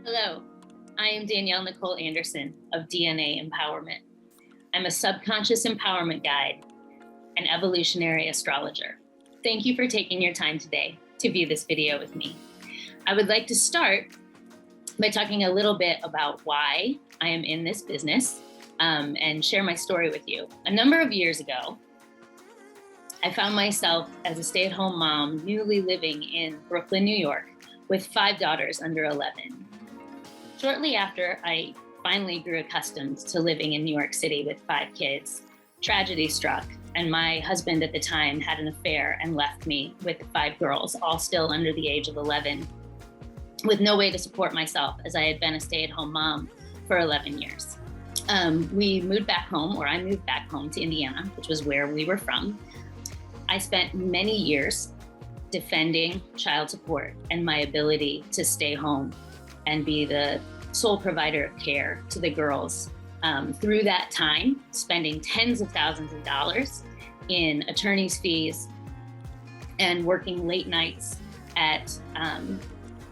Hello, I am Danielle Nicole Anderson of DNA Empowerment. I'm a subconscious empowerment guide and evolutionary astrologer. Thank you for taking your time today to view this video with me. I would like to start by talking a little bit about why I am in this business and share my story with you. A number of years ago, I found myself as a stay-at-home mom, newly living in Brooklyn, New York, with 5 daughters under 11. Shortly after I finally grew accustomed to living in New York City with 5 kids, tragedy struck, and my husband at the time had an affair and left me with the 5 girls, all still under the age of 11, with no way to support myself as I had been a stay-at-home mom for 11 years. We moved back home, or I moved back home to Indiana, which was where we were from. I spent many years defending child support and my ability to stay home and be the sole provider of care to the girls. Through that time, spending tens of thousands of dollars in attorney's fees and working late nights at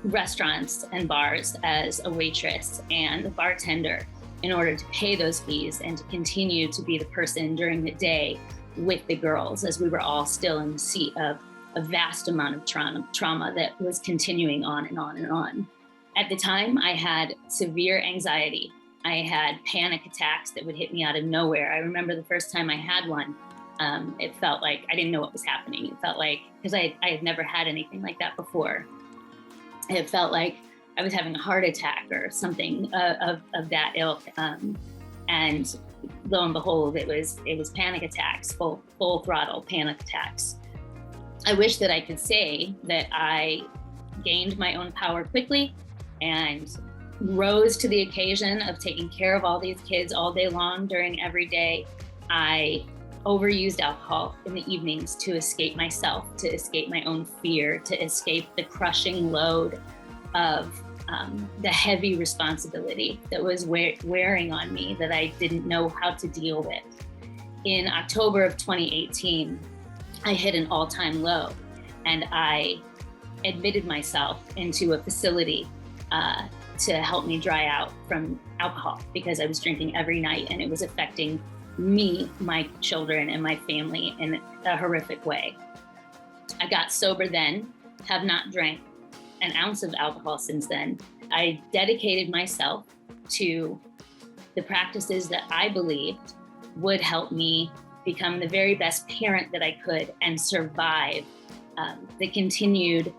restaurants and bars as a waitress and a bartender in order to pay those fees and to continue to be the person during the day with the girls, as we were all still in the seat of a vast amount of trauma that was continuing on and on and on. At the time, I had severe anxiety. I had panic attacks that would hit me out of nowhere. I remember the first time I had one, it felt like I didn't know what was happening. It felt like, because I had never had anything like that before. It felt like I was having a heart attack or something of that ilk. And lo and behold, it was panic attacks, full throttle panic attacks. I wish that I could say that I gained my own power quickly and rose to the occasion of taking care of all these kids all day long during every day. I overused alcohol in the evenings to escape myself, to escape my own fear, to escape the crushing load of the heavy responsibility that was wearing on me that I didn't know how to deal with. In October of 2018, I hit an all-time low, and I admitted myself into a facility to help me dry out from alcohol, because I was drinking every night and it was affecting me, my children, and my family in a horrific way. I got sober then, have not drank an ounce of alcohol since then. I dedicated myself to the practices that I believed would help me become the very best parent that I could and survive the continued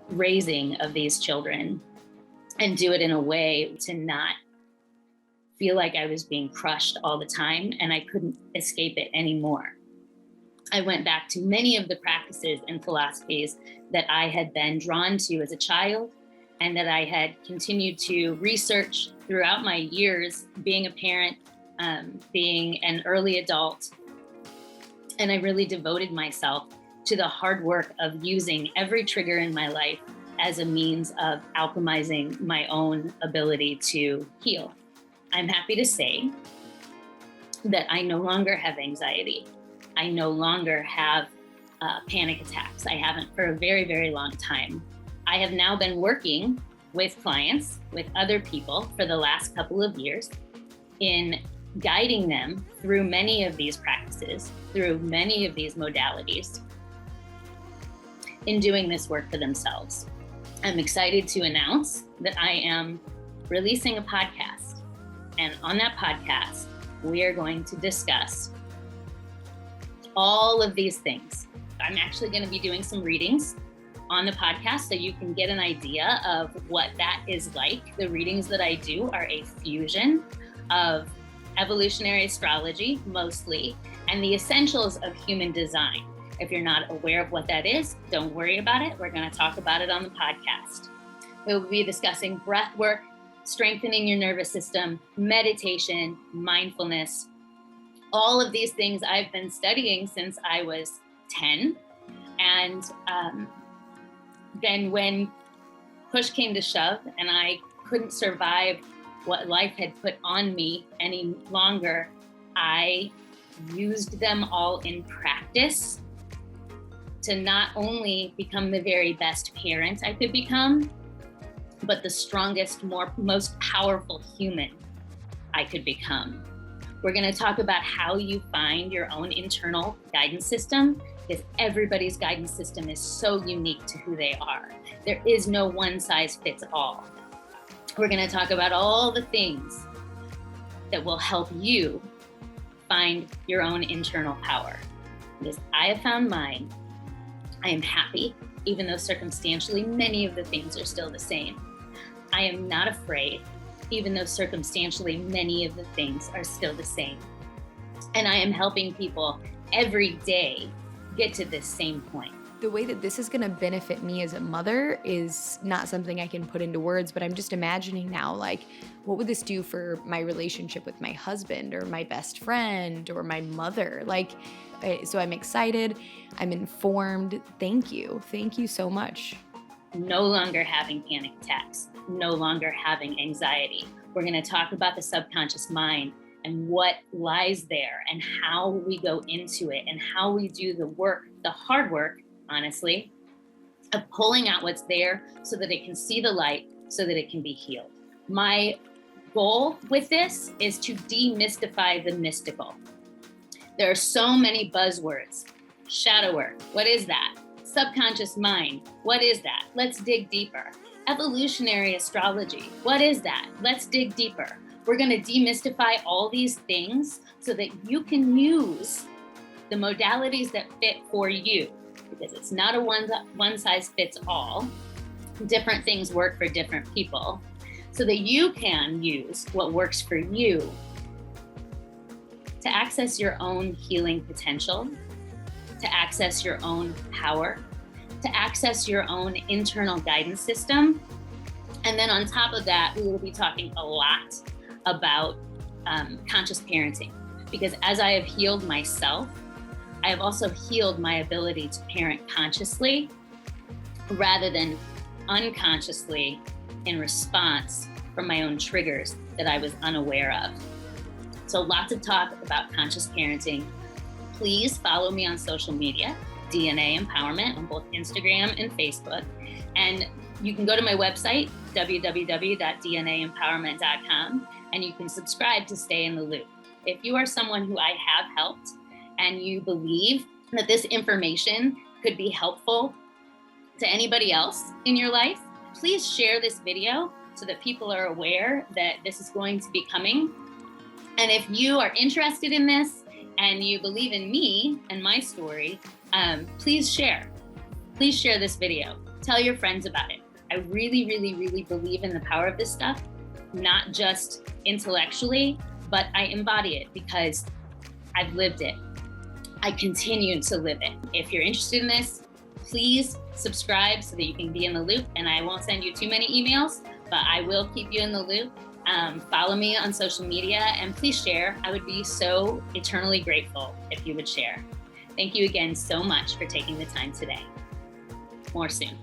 raising of these children, and do it in a way to not feel like I was being crushed all the time and I couldn't escape it anymore. I went back to many of the practices and philosophies that I had been drawn to as a child and that I had continued to research throughout my years being a parent, being an early adult. And I really devoted myself to the hard work of using every trigger in my life as a means of alchemizing my own ability to heal. I'm happy to say that I no longer have anxiety. I no longer have panic attacks. I haven't for a very, very long time. I have now been working with clients, with other people for the last couple of years in guiding them through many of these practices, through many of these modalities, in doing this work for themselves. I'm excited to announce that I am releasing a podcast. And on that podcast, we are going to discuss all of these things. I'm actually going to be doing some readings on the podcast so you can get an idea of what that is like. The readings that I do are a fusion of evolutionary astrology, mostly, and the essentials of human design. If you're not aware of what that is, don't worry about it. We're going to talk about it on the podcast. We'll be discussing breath work, strengthening your nervous system, meditation, mindfulness, all of these things I've been studying since I was 10. And then when push came to shove and I couldn't survive what life had put on me any longer, I used them all in practice to not only become the very best parent I could become, but the strongest, most powerful human I could become. We're going to talk about how you find your own internal guidance system, because everybody's guidance system is so unique to who they are. There is no one size fits all. We're going to talk about all the things that will help you find your own internal power. Because I have found mine. I am happy, even though circumstantially many of the things are still the same. I am not afraid, even though circumstantially many of the things are still the same. And I am helping people every day get to this same point. The way that this is going to benefit me as a mother is not something I can put into words, but I'm just imagining now, like, what would this do for my relationship with my husband or my best friend or my mother? So I'm excited. I'm informed. Thank you. Thank you so much. No longer having panic attacks, no longer having anxiety. We're going to talk about the subconscious mind and what lies there and how we go into it and how we do the work, the hard work, honestly, of pulling out what's there so that it can see the light, so that it can be healed. My goal with this is to demystify the mystical. There are so many buzzwords. Shadow work, what is that? Subconscious mind, what is that? Let's dig deeper. Evolutionary astrology, what is that? Let's dig deeper. We're going to demystify all these things so that you can use the modalities that fit for you, because it's not a one size fits all. Different things work for different people, so that you can use what works for you to access your own healing potential, to access your own power, to access your own internal guidance system. And then on top of that, we will be talking a lot about conscious parenting, because as I have healed myself, I have also healed my ability to parent consciously rather than unconsciously in response from my own triggers that I was unaware of. So lots of talk about conscious parenting. Please follow me on social media, DNA Empowerment, on both Instagram and Facebook. And you can go to my website, www.dnaempowerment.com, and you can subscribe to stay in the loop. If you are someone who I have helped and you believe that this information could be helpful to anybody else in your life, please share this video so that people are aware that this is going to be coming. And if you are interested in this and you believe in me and my story, please share. Please share this video. Tell your friends about it. I really, really, really believe in the power of this stuff, not just intellectually, but I embody it because I've lived it. I continue to live it. If you're interested in this, please subscribe so that you can be in the loop, and I won't send you too many emails, but I will keep you in the loop. Follow me on social media and please share. I would be so eternally grateful if you would share. Thank you again so much for taking the time today. More soon.